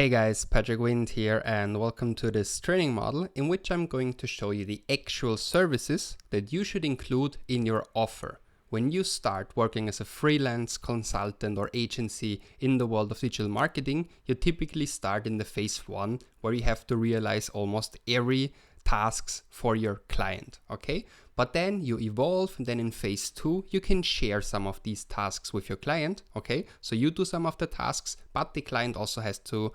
Hey guys, Patrick Wind here and welcome to this training model in which I'm going to show you the actual services that you should include in your offer. When you start working as a freelance consultant or agency in the world of digital marketing, you typically start in the phase 1 where you have to realize almost every tasks for your client, okay? But then you evolve, and then in phase 2, you can share some of these tasks with your client, okay? So you do some of the tasks, but the client also has to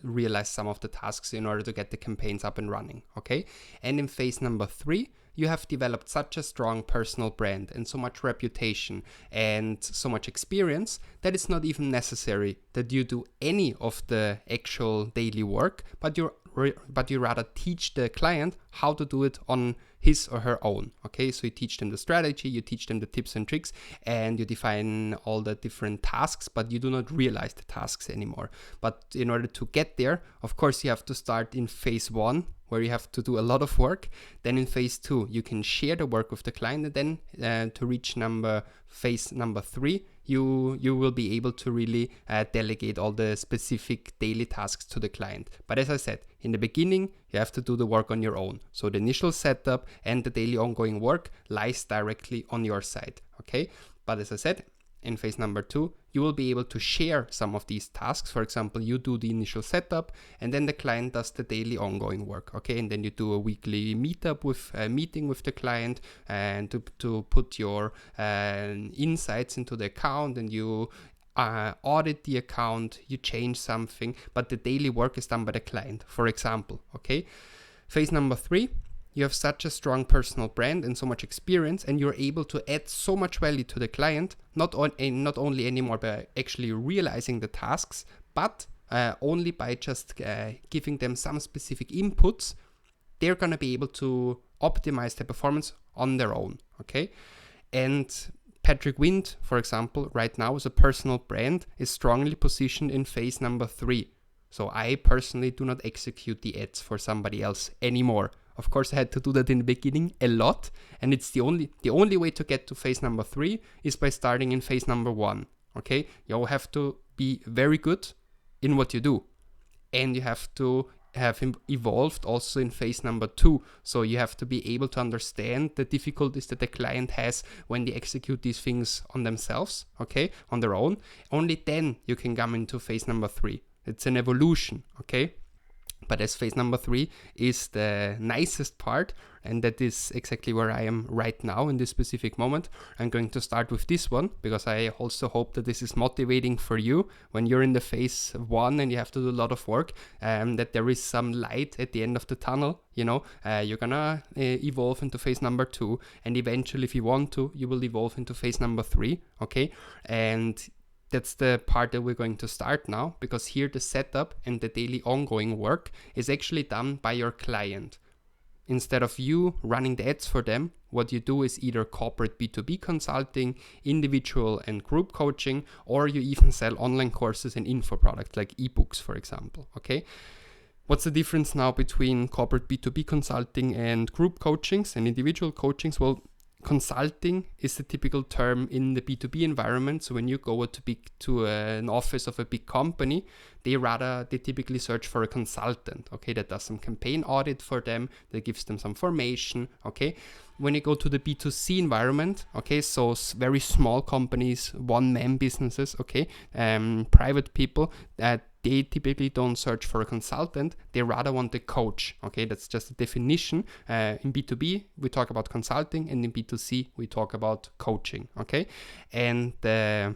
realize some of the tasks in order to get the campaigns up and running, okay? And in phase number 3, you have developed such a strong personal brand and so much reputation and so much experience that it's not even necessary that you do any of the actual daily work, but you rather teach the client how to do it on his or her own. Okay, so you teach them the strategy, you teach them the tips and tricks, and you define all the different tasks, but you do not realize the tasks anymore. But in order to get there, of course, you have to start in phase 1, where you have to do a lot of work. Then in phase 2, you can share the work with the client, and then to reach phase number 3, you will be able to really delegate all the specific daily tasks to the client. But as I said, in the beginning, you have to do the work on your own. So the initial setup and the daily ongoing work lies directly on your side, okay? But as I said, in phase number 2, you will be able to share some of these tasks. For example, you do the initial setup and then the client does the daily ongoing work, okay? And then you do a weekly meeting with the client and to put your insights into the account, and you audit the account, you change something, but the daily work is done by the client, for example, okay? Phase number 3, you have such a strong personal brand and so much experience, and you're able to add so much value to the client, not only anymore by actually realizing the tasks, but only by just giving them some specific inputs. They're going to be able to optimize their performance on their own, okay? And Patrick Wind, for example, right now as a personal brand is strongly positioned in phase number 3. So I personally do not execute the ads for somebody else anymore. Of course, I had to do that in the beginning a lot, and it's the only way to get to phase number 3 is by starting in phase number 1. Okay, you have to be very good in what you do, and you have to have evolved also in phase number 2. So you have to be able to understand the difficulties that the client has when they execute these things on themselves, okay, on their own. Only then you can come into phase number 3. It's an evolution, okay? But as phase number 3 is the nicest part, and that is exactly where I am right now in this specific moment, I'm going to start with this one because I also hope that this is motivating for you when you're in the phase 1 and you have to do a lot of work, that there is some light at the end of the tunnel. You know, you're gonna evolve into phase number 2, and eventually, if you want to, you will evolve into phase number 3, okay? And that's the part that we're going to start now, because here the setup and the daily ongoing work is actually done by your client. Instead of you running the ads for them, what you do is either corporate B2B consulting, individual and group coaching, or you even sell online courses and info products like ebooks, for example, okay? What's the difference now between corporate B2B consulting and group coachings and individual coachings? Well, consulting is the typical term in the B2B environment. So when you go to an office of a big company, they typically search for a consultant, okay, that does some campaign audit for them, that gives them some formation, okay. When you go to the B2C environment, okay, so very small companies, one-man businesses, okay, private people, they typically don't search for a consultant, they rather want a coach, okay? That's just a definition. In B2B, we talk about consulting, and in B2C, we talk about coaching, okay? And the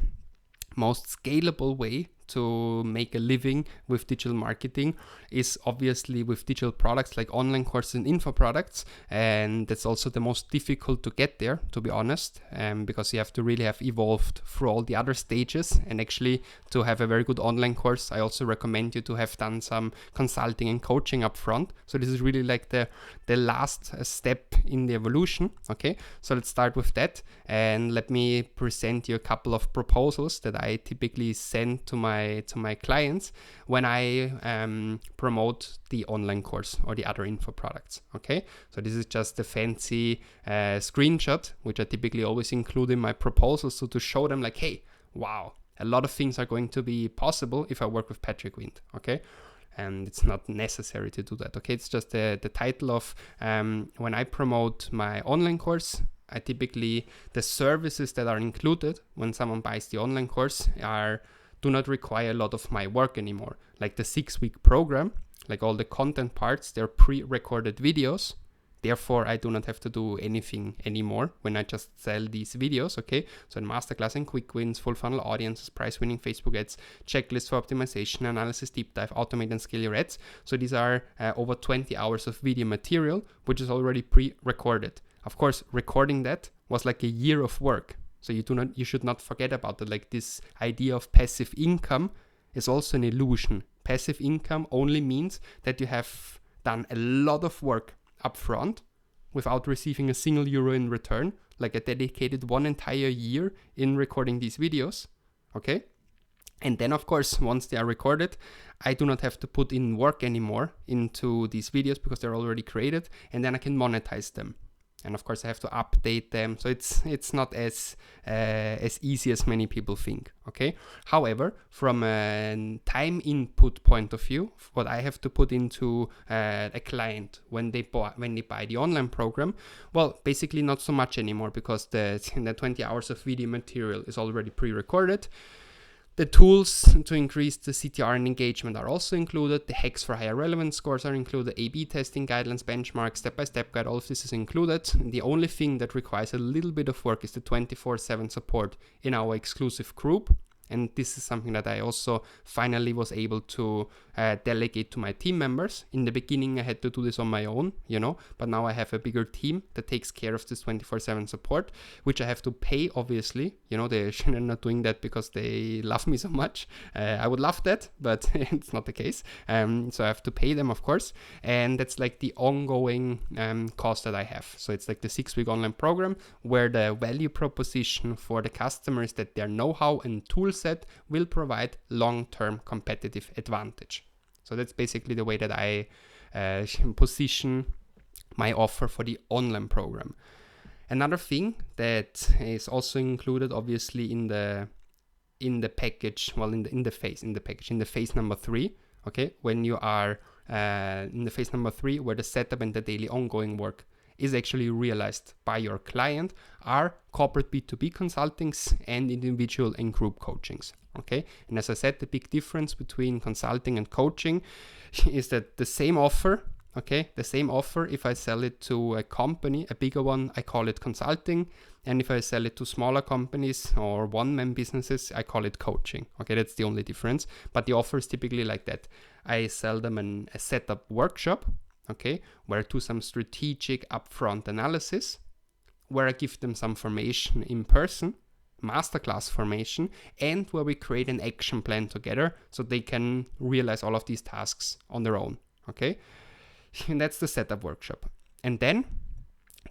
most scalable way to make a living with digital marketing is obviously with digital products like online courses and info products, and that's also the most difficult to get there, to be honest, because you have to really have evolved through all the other stages. And actually, to have a very good online course, I also recommend you to have done some consulting and coaching up front. So this is really like the last step in the evolution, okay? So let's start with that, and let me present you a couple of proposals that I typically send to my clients when I promote the online course or the other info products, okay? So this is just a fancy screenshot, which I typically always include in my proposals, so to show them like, hey, wow, A lot of things are going to be possible if I work with Patrick Wind, okay? And it's not necessary to do that, okay? It's just the title of when I promote my online course, I typically, the services that are included when someone buys the online course do not require a lot of my work anymore. Like the 6-week program, like all the content parts, they're pre-recorded videos. Therefore, I do not have to do anything anymore when I just sell these videos, okay? So in masterclass and quick wins, full funnel audiences, price winning Facebook ads, checklists for optimization, analysis, deep dive, automate and scale your ads. So these are over 20 hours of video material, which is already pre-recorded. Of course, recording that was like a year of work. So you should not forget about it. Like this idea of passive income is also an illusion. Passive income only means that you have done a lot of work upfront without receiving a single euro in return, like I dedicated 1 entire year in recording these videos, okay? And then, of course, once they are recorded, I do not have to put in work anymore into these videos because they're already created, and then I can monetize them. And of course, I have to update them. So it's not as easy as many people think, okay? However, from a time input point of view, what I have to put into a client when they buy the online program, well, basically not so much anymore because the 20 hours of video material is already pre-recorded. The tools to increase the CTR and engagement are also included. The hacks for higher relevance scores are included. A/B testing guidelines, benchmarks, step-by-step guide, all of this is included. The only thing that requires a little bit of work is the 24/7 support in our exclusive group. And this is something that I also finally was able to delegate to my team members. In the beginning, I had to do this on my own, but now I have a bigger team that takes care of this 24/7 support, which I have to pay, obviously. They're not doing that because they love me so much. I would love that, but it's not the case. So I have to pay them, of course. And that's like the ongoing cost that I have. So it's like the 6-week online program where the value proposition for the customers that their know-how and tool set will provide long-term competitive advantage. So that's basically the way that I position my offer for the online program. Another thing that is also included, obviously, in the package, well, in the phase number 3, okay, when you are in the phase number 3, where the setup and the daily ongoing work is actually realized by your client, are corporate B2B consultings and individual and group coachings, okay? And as I said, the big difference between consulting and coaching is that the same offer, if I sell it to a company, a bigger one, I call it consulting. And if I sell it to smaller companies or one-man businesses, I call it coaching. Okay, that's the only difference. But the offer is typically like that. I sell them a setup workshop, okay, where I do some strategic upfront analysis, where I give them some formation in person, masterclass formation, and where we create an action plan together so they can realize all of these tasks on their own, okay? And that's the setup workshop. And then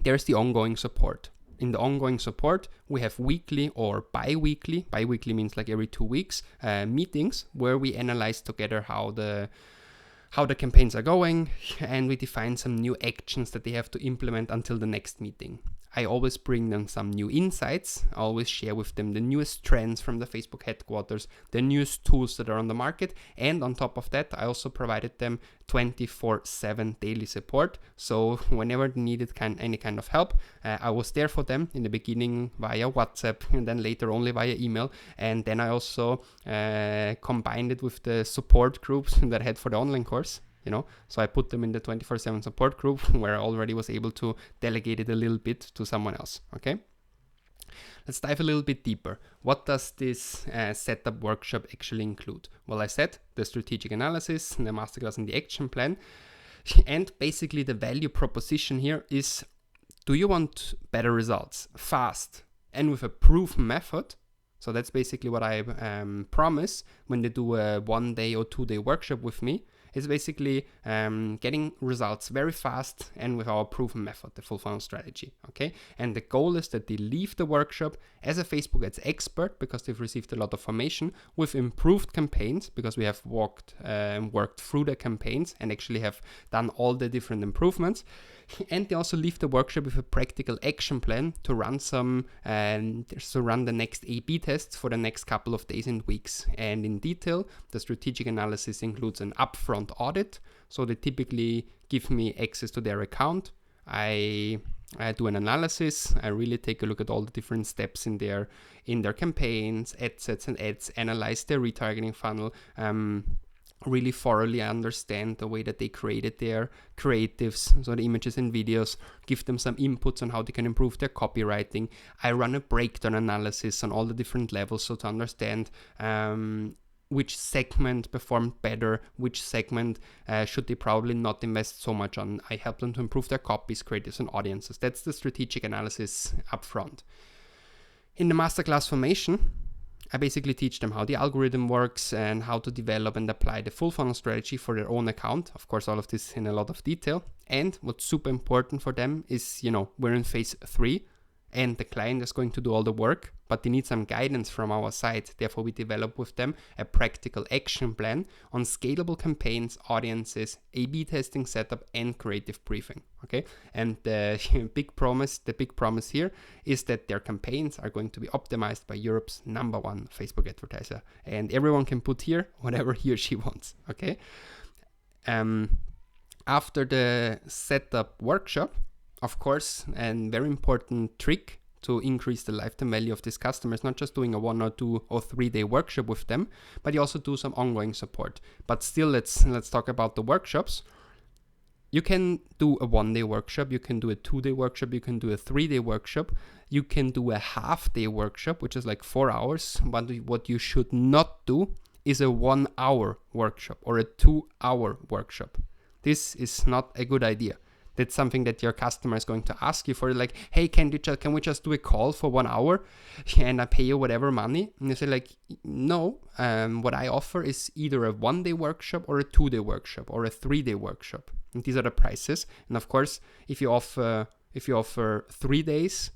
there's the ongoing support. In the ongoing support, we have weekly or bi-weekly means like every 2 weeks, meetings where we analyze together how the campaigns are going, and we define some new actions that they have to implement until the next meeting. I always bring them some new insights. I always share with them the newest trends from the Facebook headquarters, the newest tools that are on the market. And on top of that, I also provided them 24/7 daily support. So whenever they needed any kind of help, I was there for them in the beginning via WhatsApp and then later only via email. And then I also combined it with the support groups that I had for the online course. So I put them in the 24/7 support group where I already was able to delegate it a little bit to someone else, okay? Let's dive a little bit deeper. What does this setup workshop actually include? Well, I said the strategic analysis, the masterclass, and the action plan. And basically the value proposition here is, do you want better results fast and with a proven method? So that's basically what I promise when they do a 1-day or 2-day workshop with me. It's basically getting results very fast and with our proven method, the full funnel strategy, okay? And the goal is that they leave the workshop as a Facebook ads expert because they've received a lot of information with improved campaigns because we have worked through the campaigns and actually have done all the different improvements. And they also leave the workshop with a practical action plan to run the next A/B tests for the next couple of days and weeks. And in detail, the strategic analysis includes an upfront audit. So they typically give me access to their account. I do an analysis. I really take a look at all the different steps in their campaigns, ad sets and ads, analyze their retargeting funnel, really thoroughly understand the way that they created their creatives, so the images and videos, give them some inputs on how they can improve their copywriting. I run a breakdown analysis on all the different levels, so to understand which segment performed better, which segment should they probably not invest so much on. I help them to improve their copies, creatives, and audiences. That's the strategic analysis up front. In the masterclass formation, I basically teach them how the algorithm works and how to develop and apply the full funnel strategy for their own account. Of course, all of this in a lot of detail. And what's super important for them is, we're in phase 3 and the client is going to do all the work, but they need some guidance from our side. Therefore, we develop with them a practical action plan on scalable campaigns, audiences, A/B testing setup, and creative briefing. Okay, and the big promise here is that their campaigns are going to be optimized by Europe's #1 Facebook advertiser, and everyone can put here whatever he or she wants. Okay, after the setup workshop, of course, and very important trick to increase the lifetime value of this customer is not just doing a 1 or 2 or 3 day workshop with them, but you also do some ongoing support. But still, let's talk about the workshops. You can do a 1 day workshop, you can do a 2 day workshop, you can do a 3 day workshop, you can do a half day workshop, which is like 4 hours. But what you should not do is a 1 hour workshop or a 2 hour workshop. This is not a good idea. That's something that your customer is going to ask you for, like, hey, can we just do a call for 1 hour and I pay you whatever money? And you say like, no, what I offer is either a 1 day workshop or a 2 day workshop or a 3 day workshop. And these are the prices. And of course, if you offer 3 days,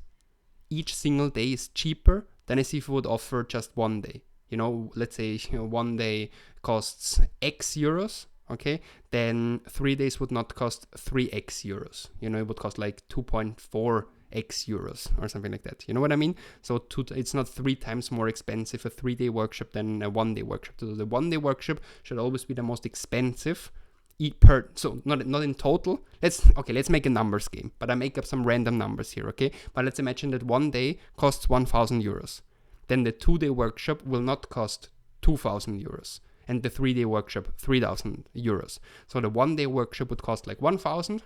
each single day is cheaper than as if you would offer just 1 day. Let's say 1 day costs X euros. Okay, then 3 days would not cost 3x euros. It would cost like 2.4x euros or something like that. You know what I mean? So it's not 3 times more expensive a 3 day workshop than a 1 day workshop. So the 1 day workshop should always be the most expensive. So not in total. Let's make a numbers game, but I make up some random numbers here. Okay, but let's imagine that 1 day costs 1,000 euros. Then the 2 day workshop will not cost 2,000 euros. And the 3 day workshop, 3,000 euros. So the 1 day workshop would cost like 1,000.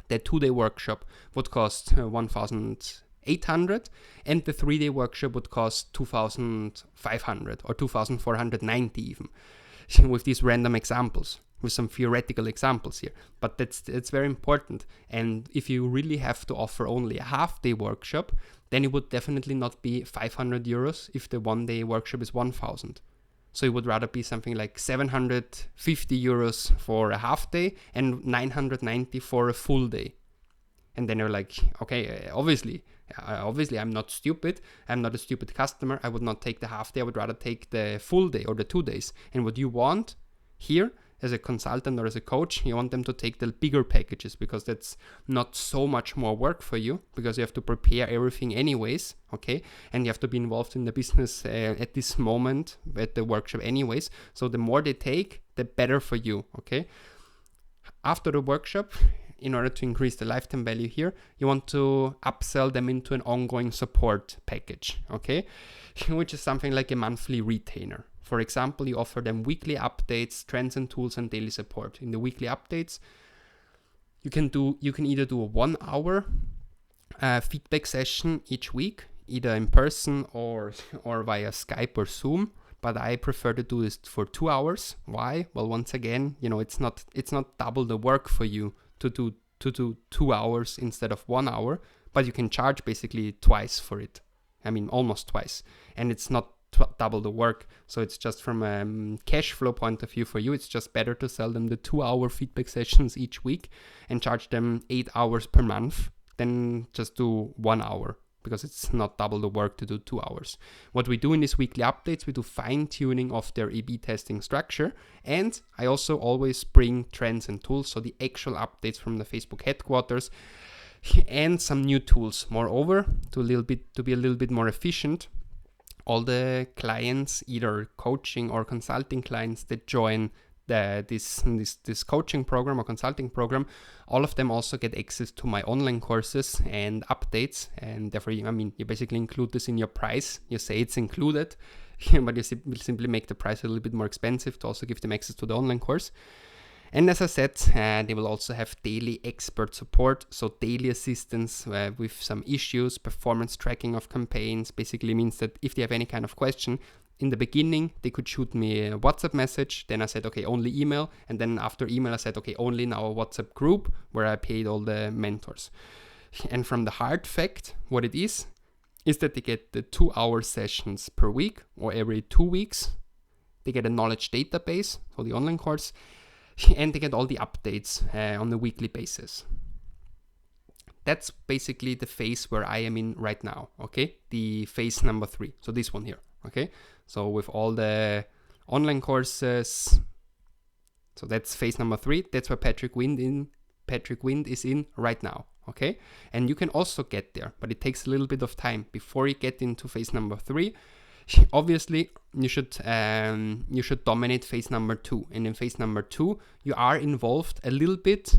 The 2 day workshop would cost 1,800. And the 3 day workshop would cost 2,500 or 2,490 even. With these random examples, with some theoretical examples here. But it's very important. And if you really have to offer only a half day workshop, then it would definitely not be 500 euros if the 1 day workshop is 1,000. So it would rather be something like 750 euros for a half day and 990 for a full day. And then you're like, okay, obviously I'm not stupid. I'm not a stupid customer. I would not take the half day. I would rather take the full day or the 2 days. And what you want here as a consultant or as a coach, you want them to take the bigger packages because that's not so much more work for you because you have to prepare everything anyways, okay? And you have to be involved in the business at this moment at the workshop anyways. So the more they take, the better for you, okay? After the workshop, in order to increase the lifetime value here, you want to upsell them into an ongoing support package, okay? Which is something like a monthly retainer. For example, you offer them weekly updates, trends and tools, and daily support. In the weekly updates, you can either do a 1 hour feedback session each week, either in person or via Skype or Zoom. But I prefer to do this for 2 hours. Why? Well, once again, it's not double the work for you to do 2 hours instead of 1 hour, but you can charge basically twice for it. I mean, almost twice, and it's not double the work. So it's just from a cash flow point of view for you, it's just better to sell them the 2-hour feedback sessions each week and charge them 8 hours per month than just do 1 hour, because it's not double the work to do 2 hours. What we do in these weekly updates, we do fine-tuning of their A/B testing structure, and I also always bring trends and tools, so the actual updates from the Facebook headquarters, and some new tools. Moreover, to be a little bit more efficient, all the clients, either coaching or consulting clients that join this coaching program or consulting program, all of them also get access to my online courses and updates, and therefore, you basically include this in your price. You say it's included, but you will simply make the price a little bit more expensive to also give them access to the online course. And as I said, they will also have daily expert support, so daily assistance with some issues, performance tracking of campaigns. Basically means that if they have any kind of question, in the beginning, they could shoot me a WhatsApp message. Then I said, okay, only email. And then after email, I said, okay, only in our WhatsApp group where I paid all the mentors. And from the hard fact, what it is that they get the 2-hour sessions per week or every 2 weeks. They get a knowledge database, so the online course, and they get all the updates on a weekly basis. That's basically the phase where I am in right now, okay? The phase number 3, so this one here, okay? So with all the online courses, so that's phase number 3. That's where Patrick Wind is in right now, okay? And you can also get there, but it takes a little bit of time before you get into phase number 3. Obviously, you should dominate phase number 2, and in phase number 2, you are involved a little bit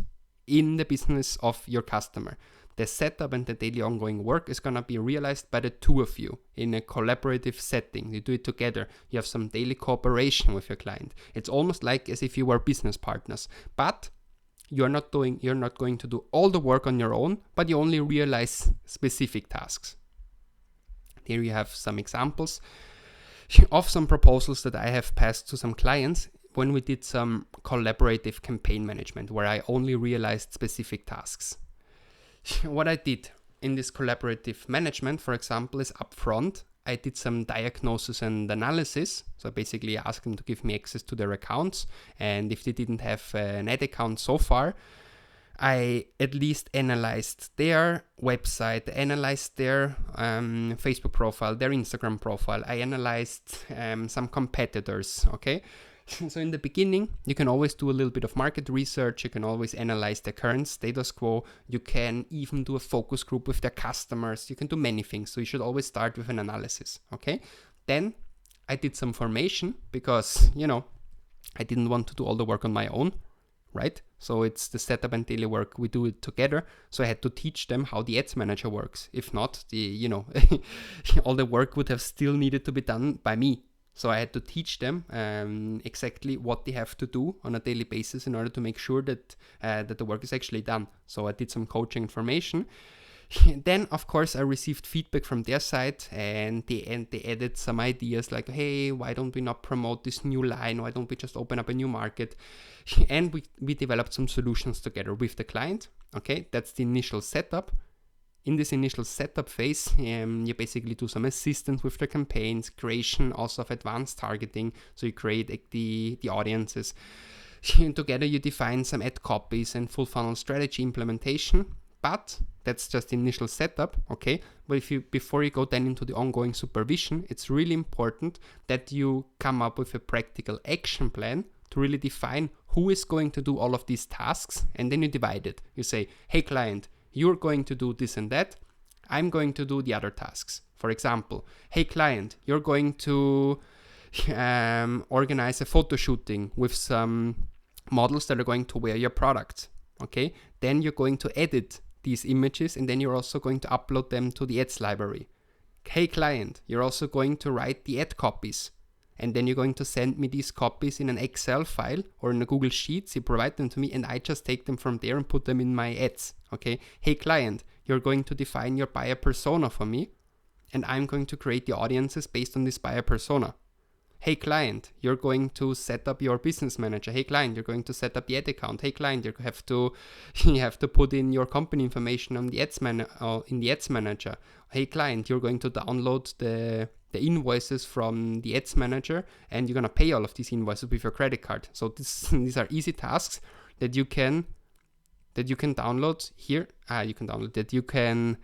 in the business of your customer. The setup and the daily ongoing work is gonna be realized by the two of you in a collaborative setting. You do it together. You have some daily cooperation with your client. It's almost like as if you were business partners, but you're not going to do all the work on your own, but you only realize specific tasks. Here you have some examples of some proposals that I have passed to some clients when we did some collaborative campaign management, where I only realized specific tasks. What I did in this collaborative management, for example, is upfront, I did some diagnosis and analysis. So basically I asked them to give me access to their accounts. And if they didn't have an ad account so far, I at least analyzed their website, analyzed their Facebook profile, their Instagram profile. I analyzed some competitors, okay? So in the beginning, you can always do a little bit of market research. You can always analyze the current status quo. You can even do a focus group with their customers. You can do many things. So you should always start with an analysis, okay? Then I did some formation because, I didn't want to do all the work on my own, right? So it's the setup and daily work. We do it together. So I had to teach them how the ads manager works. If not, all the work would have still needed to be done by me. So I had to teach them exactly what they have to do on a daily basis in order to make sure that the work is actually done. So I did some coaching information. Then, of course, I received feedback from their side, and they added some ideas like, hey, why don't we not promote this new line? Why don't we just open up a new market? And we developed some solutions together with the client. Okay, that's the initial setup. In this initial setup phase, you basically do some assistance with the campaigns, creation also of advanced targeting. So you create the audiences. Together you define some ad copies and full funnel strategy implementation. But that's just the initial setup, okay? But before you go then into the ongoing supervision, it's really important that you come up with a practical action plan to really define who is going to do all of these tasks, and then you divide it. You say, hey client, you're going to do this and that. I'm going to do the other tasks. For example, hey client, you're going to organize a photo shooting with some models that are going to wear your products, okay? Then you're going to edit these images, and then you're also going to upload them to the ads library. Hey client, you're also going to write the ad copies, and then you're going to send me these copies in an Excel file or in a Google Sheets. You provide them to me, and I just take them from there and put them in my ads. Okay. Hey client, you're going to define your buyer persona for me, and I'm going to create the audiences based on this buyer persona. Hey client, you're going to set up your business manager. Hey client, you're going to set up the ad account. Hey client, you have to put in your company information on the in the ads manager. Hey client, you're going to download the invoices from the ads manager, and you're gonna pay all of these invoices with your credit card. So these are easy tasks that you can download here. You can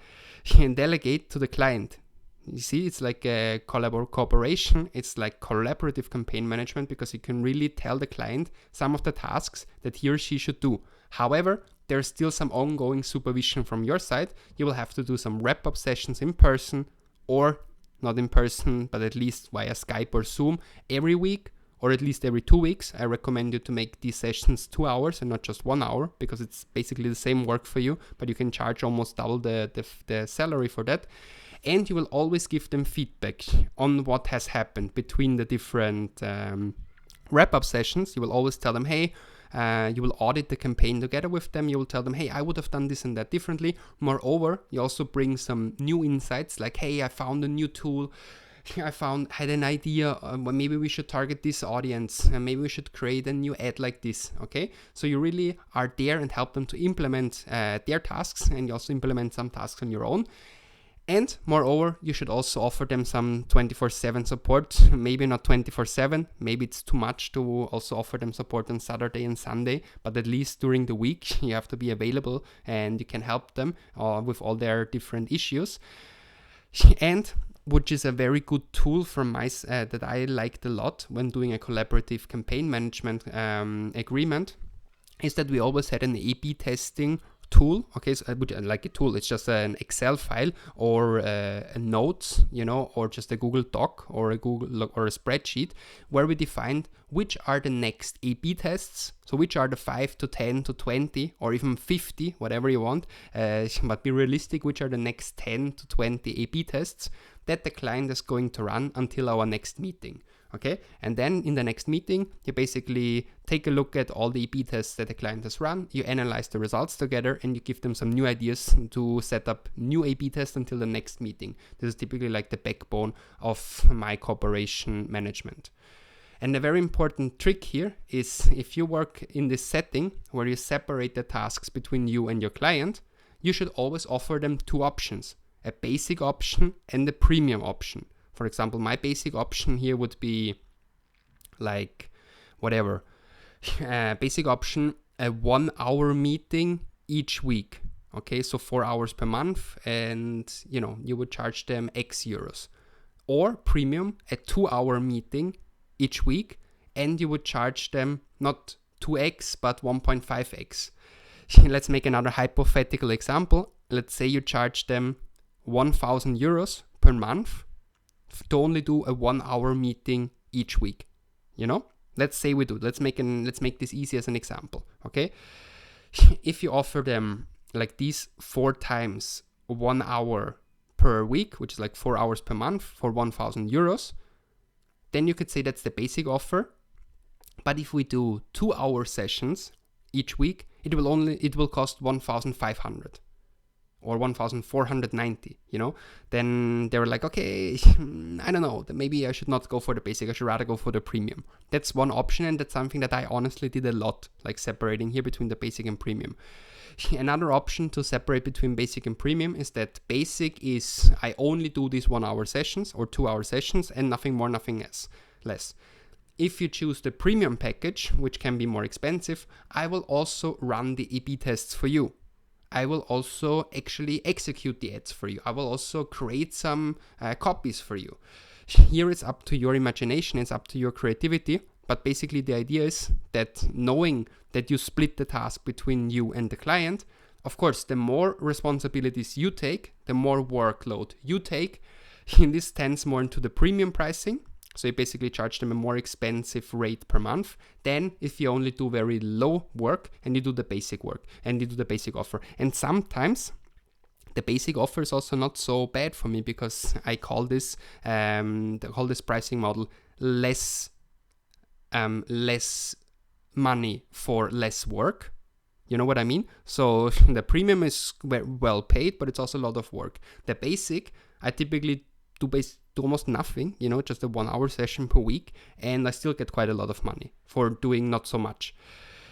delegate to the client. You see, it's like a cooperation. It's like collaborative campaign management, because you can really tell the client some of the tasks that he or she should do. However, there's still some ongoing supervision from your side. You will have to do some wrap-up sessions in person, or not in person, but at least via Skype or Zoom every week, or at least every 2 weeks. I recommend you to make these sessions 2 hours and not just 1 hour, because it's basically the same work for you, but you can charge almost double the salary for that. And you will always give them feedback on what has happened between the different wrap-up sessions. You will always tell them, hey, you will audit the campaign together with them. You will tell them, hey, I would have done this and that differently. Moreover, you also bring some new insights, like, hey, I found a new tool. I had an idea, maybe we should target this audience, and maybe we should create a new ad like this, okay? So you really are there and help them to implement their tasks, and you also implement some tasks on your own. And moreover, you should also offer them some 24/7 support. Maybe not 24/7, maybe it's too much to also offer them support on Saturday and Sunday, but at least during the week you have to be available and you can help them with all their different issues. And which is a very good tool from that I liked a lot when doing a collaborative campaign management agreement, is that we always had an A/B testing tool. Okay, so like a tool, it's just an Excel file or a notes, or just a Google Doc or a spreadsheet, where we defined which are the next A/B tests. So which are the 5 to 10 to 20 or even 50, whatever you want, but be realistic, which are the next 10 to 20 A/B tests that the client is going to run until our next meeting. Okay, and then in the next meeting, you basically take a look at all the A/B tests that the client has run, you analyze the results together, and you give them some new ideas to set up new A/B tests until the next meeting. This is typically like the backbone of my cooperation management. And a very important trick here is, if you work in this setting where you separate the tasks between you and your client, you should always offer them 2 options, a basic option and a premium option. For example, my basic option here would be like, whatever, basic option, a 1 hour meeting each week. Okay, so 4 hours per month, and you would charge them X euros. Or premium, a 2 hour meeting each week, and you would charge them not 2x, but 1.5x. Let's make another hypothetical example. Let's say you charge them 1,000 euros per month to only do a 1 hour meeting each week. Let's say we do. Let's make this easy as an example. Okay, if you offer them like these 4 times 1 hour per week, which is like 4 hours per month for 1,000 euros, then you could say that's the basic offer. But if we do 2 hour sessions each week, it will cost 1,500. Or 1,490, then they were like, okay, I don't know, maybe I should not go for the basic, I should rather go for the premium. That's one option, and that's something that I honestly did a lot, like separating here between the basic and premium. Another option to separate between basic and premium is that basic is, I only do these 1 hour sessions or 2 hour sessions and nothing more, nothing less. If you choose the premium package, which can be more expensive, I will also run the A/B tests for you. I will also actually execute the ads for you. I will also create some copies for you. Here it's up to your imagination, it's up to your creativity, but basically the idea is that, knowing that you split the task between you and the client, of course, the more responsibilities you take, the more workload you take. This tends more into the premium pricing. So you basically charge them a more expensive rate per month than if you only do very low work and you do the basic work and you do the basic offer. And sometimes the basic offer is also not so bad for me, because I call this pricing model less money for less work. You know what I mean? So the premium is well paid, but it's also a lot of work. The basic, I typically do do almost nothing, just a 1 hour session per week, and I still get quite a lot of money for doing not so much.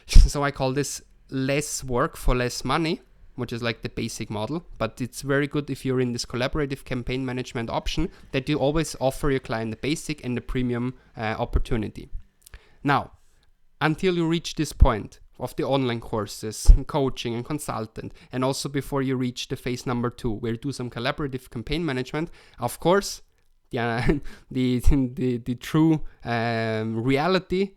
So I call this less work for less money, which is like the basic model, but it's very good if you're in this collaborative campaign management option that you always offer your client the basic and the premium opportunity. Now, until you reach this point of the online courses, coaching and consultant, and also before you reach the phase number 2, where you do some collaborative campaign management, of course, the true reality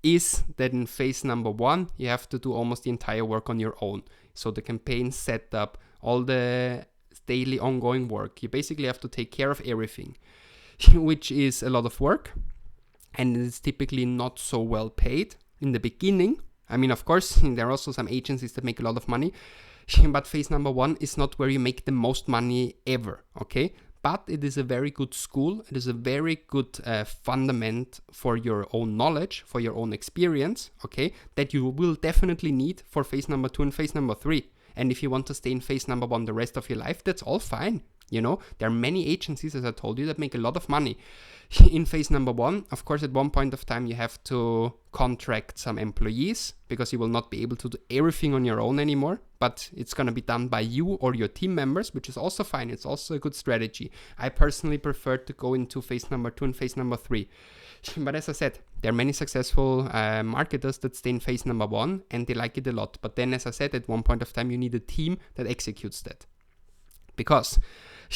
is that in phase number 1, you have to do almost the entire work on your own. So the campaign setup, all the daily ongoing work, you basically have to take care of everything, which is a lot of work, and it's typically not so well paid in the beginning. I mean, of course, there are also some agencies that make a lot of money, but phase number 1 is not where you make the most money ever, okay? But it is a very good school. It is a very good fundament for your own knowledge, for your own experience, okay, that you will definitely need for phase number 2 and phase number 3. And if you want to stay in phase number 1 the rest of your life, that's all fine. There are many agencies, as I told you, that make a lot of money. In phase number 1, of course, at one point of time, you have to contract some employees because you will not be able to do everything on your own anymore, but it's going to be done by you or your team members, which is also fine. It's also a good strategy. I personally prefer to go into phase number 2 and phase number 3. But as I said, there are many successful marketers that stay in phase number 1 and they like it a lot. But then, as I said, at one point of time, you need a team that executes that. Because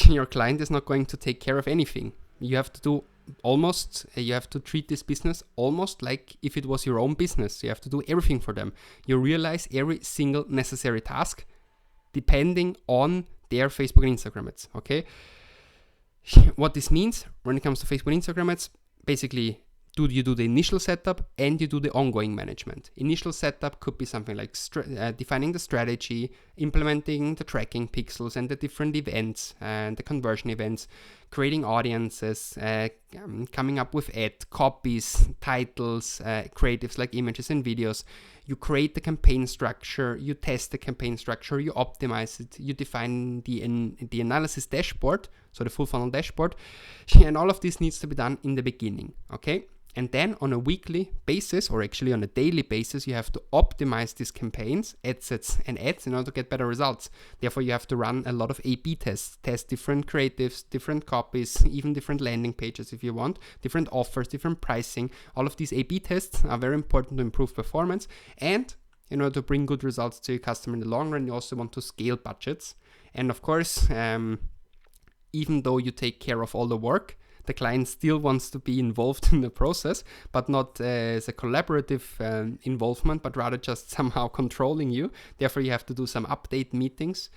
your client is not going to take care of anything. You have to treat this business almost like if it was your own business. You have to do everything for them. You realize every single necessary task depending on their Facebook and Instagram ads, okay? What this means when it comes to Facebook and Instagram ads, basically, you do the initial setup and you do the ongoing management. Initial setup could be something like defining the strategy, implementing the tracking pixels and the different events and the conversion events, creating audiences, coming up with ad copies, titles, creatives like images and videos. You create the campaign structure, you test the campaign structure, you optimize it, you define the analysis dashboard, so the full funnel dashboard, and all of this needs to be done in the beginning, okay? And then on a weekly basis, or actually on a daily basis, you have to optimize these campaigns, ad sets and ads in order to get better results. Therefore, you have to run a lot of A/B tests, test different creatives, different copies, even different landing pages if you want, different offers, different pricing. All of these A/B tests are very important to improve performance. And in order to bring good results to your customer in the long run, you also want to scale budgets. And of course, even though you take care of all the work, the client still wants to be involved in the process, but not as a collaborative involvement, but rather just somehow controlling you. Therefore, you have to do some update meetings.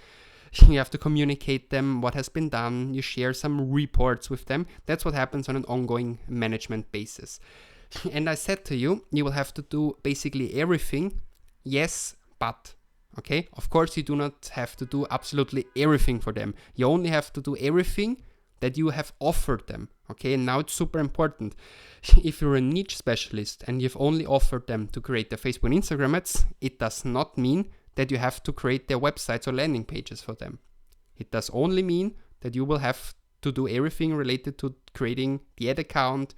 You have to communicate them what has been done. You share some reports with them. That's what happens on an ongoing management basis. And I said to you, you will have to do basically everything. Yes, but. Okay, of course, you do not have to do absolutely everything for them. You only have to do everything that you have offered them. Okay, and now it's super important. If you're a niche specialist and you've only offered them to create their Facebook and Instagram ads, it does not mean that you have to create their websites or landing pages for them. It does only mean that you will have to do everything related to creating the ad account,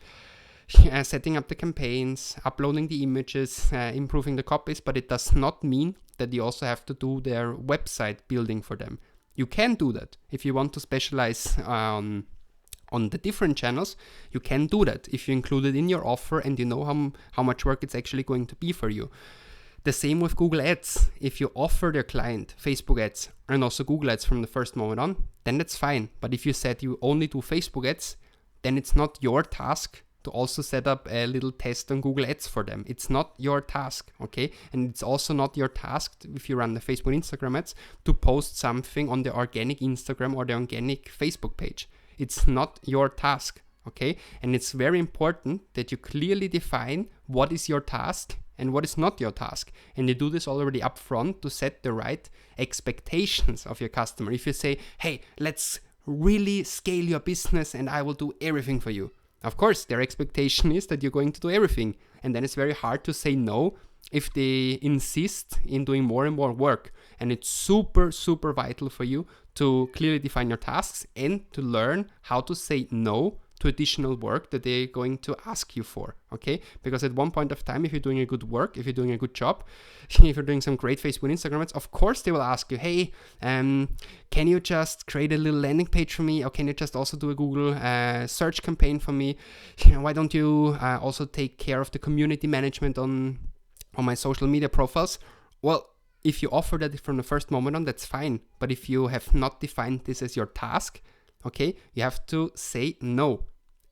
setting up the campaigns, uploading the images, improving the copies, but it does not mean that you also have to do their website building for them. You can do that. If you want to specialize on the different channels, you can do that if you include it in your offer and you know how much work it's actually going to be for you. The same with Google Ads. If you offer their client Facebook ads and also Google Ads from the first moment on, then that's fine. But if you said you only do Facebook ads, then it's not your task to also set up a little test on Google Ads for them. It's not your task, okay? And it's also not your task, if you run the Facebook and Instagram ads, to post something on the organic Instagram or the organic Facebook page. It's not your task, okay? And it's very important that you clearly define what is your task and what is not your task. And you do this already up front to set the right expectations of your customer. If you say, hey, let's really scale your business and I will do everything for you. Of course, their expectation is that you're going to do everything. And then it's very hard to say no if they insist in doing more and more work. And it's super, super vital for you to clearly define your tasks and to learn how to say no to additional work that they're going to ask you for, okay? Because at one point of time, if you're doing a good work, if you're doing a good job, if you're doing some great Facebook and Instagram ads, of course they will ask you, hey, can you just create a little landing page for me? Or can you just also do a Google search campaign for me? Why don't you also take care of the community management on my social media profiles? Well, if you offer that from the first moment on, that's fine. But if you have not defined this as your task, okay, you have to say no.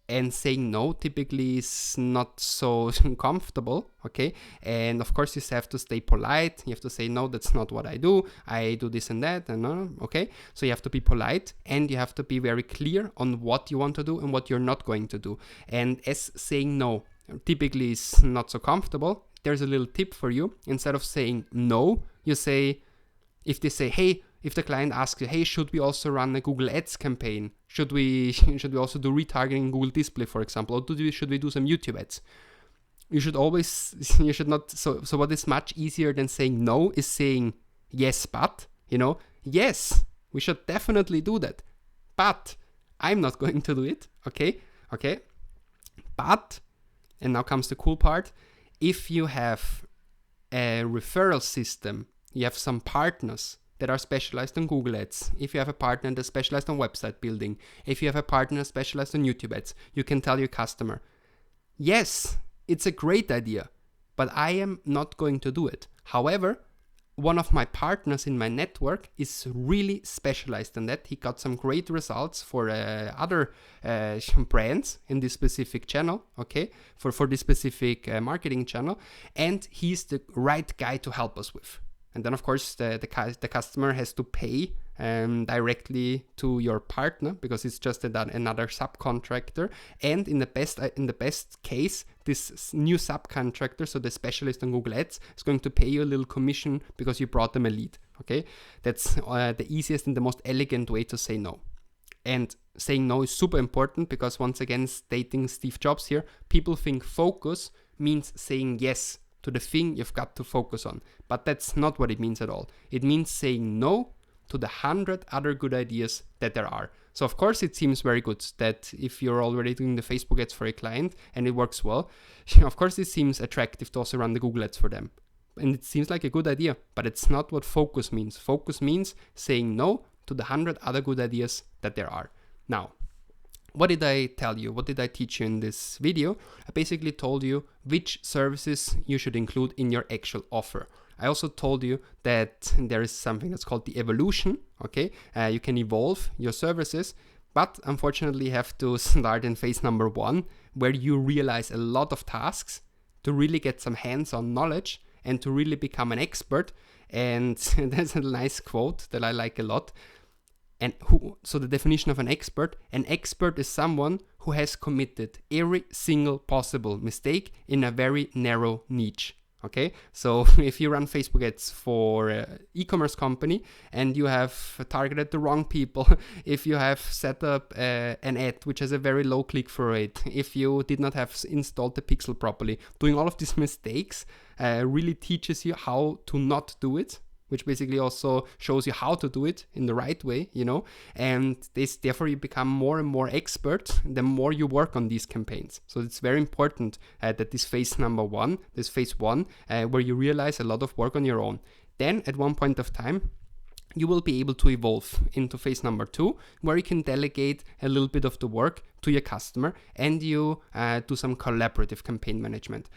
And saying no typically is not so comfortable, okay? And of course, you have to stay polite. You have to say, no, that's not what I do. I do this and that, and okay? So you have to be polite, and you have to be very clear on what you want to do and what you're not going to do. And as saying no typically is not so comfortable, there's a little tip for you. Instead of saying no, you say, if they say, hey, if the client asks you, hey, should we also run a Google Ads campaign? Should we also do retargeting Google Display, for example? Or should we do some YouTube ads? You should not, so what is much easier than saying no is saying yes, but, yes, we should definitely do that. But I'm not going to do it, okay? But, and now comes the cool part, if you have a referral system, you have some partners that are specialized on Google Ads. If you have a partner that's specialized on website building, if you have a partner specialized on YouTube Ads, you can tell your customer, yes, it's a great idea, but I am not going to do it. However, one of my partners in my network is really specialized in that. He got some great results for other brands in this specific channel, okay, for this specific marketing channel, and he's the right guy to help us with. And then, of course, the customer has to pay directly to your partner because it's just another subcontractor. And in the best case, this new subcontractor, so the specialist on Google Ads, is going to pay you a little commission because you brought them a lead. Okay, that's the easiest and the most elegant way to say no. And saying no is super important because, once again, stating Steve Jobs here, people think focus means saying yes to the thing you've got to focus on. But that's not what it means at all. It means saying no to the 100 other good ideas that there are. So of course it seems very good that if you're already doing the Facebook ads for a client and it works well, of course it seems attractive to also run the Google ads for them. And it seems like a good idea, but it's not what focus means. Focus means saying no to the 100 other good ideas that there are. Now, what did I tell you? What did I teach you in this video? I basically told you which services you should include in your actual offer. I also told you that there is something that's called the evolution, okay? You can evolve your services, but unfortunately you have to start in phase number 1, where you realize a lot of tasks to really get some hands-on knowledge and to really become an expert. And there's a nice quote that I like a lot. So the definition of an expert is someone who has committed every single possible mistake in a very narrow niche. Okay, so if you run Facebook ads for an e-commerce company and you have targeted the wrong people, if you have set up an ad which has a very low click-through rate, if you did not have installed the pixel properly, doing all of these mistakes really teaches you how to not do it, which basically also shows you how to do it in the right way, and therefore you become more and more expert the more you work on these campaigns. So it's very important that this phase 1, where you realize a lot of work on your own. Then at one point of time, you will be able to evolve into phase 2, where you can delegate a little bit of the work to your customer and you do some collaborative campaign management.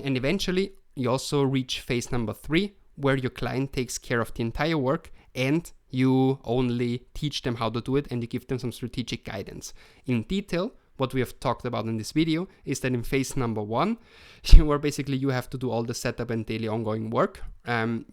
And eventually you also reach phase 3, where your client takes care of the entire work and you only teach them how to do it and you give them some strategic guidance. In detail, what we have talked about in this video is that in phase 1, where basically you have to do all the setup and daily ongoing work,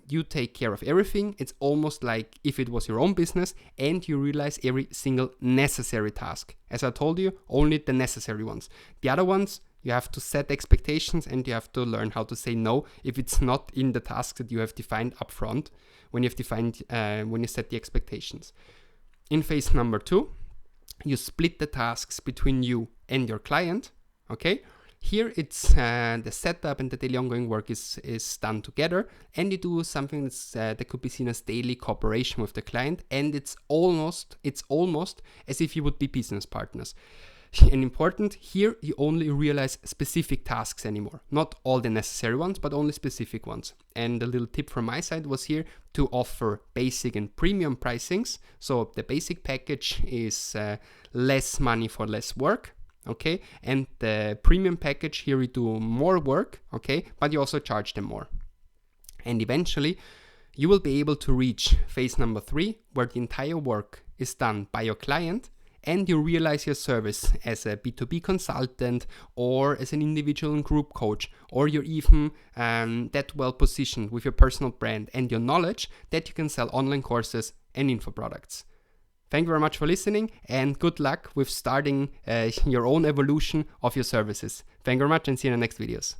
you take care of everything. It's almost like if it was your own business, and you realize every single necessary task. As I told you, only the necessary ones. The other ones, you have to set expectations and you have to learn how to say no if it's not in the task that you have defined upfront when you set the expectations. In phase 2, you split the tasks between you and your client, okay? Here it's the setup and the daily ongoing work is done together, and you do something that could be seen as daily cooperation with the client, and it's almost as if you would be business partners. And important, here you only realize specific tasks anymore. Not all the necessary ones, but only specific ones. And a little tip from my side was here to offer basic and premium pricings. So the basic package is less money for less work. Okay, and the premium package, here we do more work, okay, but you also charge them more. And eventually you will be able to reach phase number 3, where the entire work is done by your client, and you realize your service as a B2B consultant or as an individual and group coach, or you're even that well positioned with your personal brand and your knowledge that you can sell online courses and info products. Thank you very much for listening, and good luck with starting your own evolution of your services. Thank you very much, and see you in the next videos.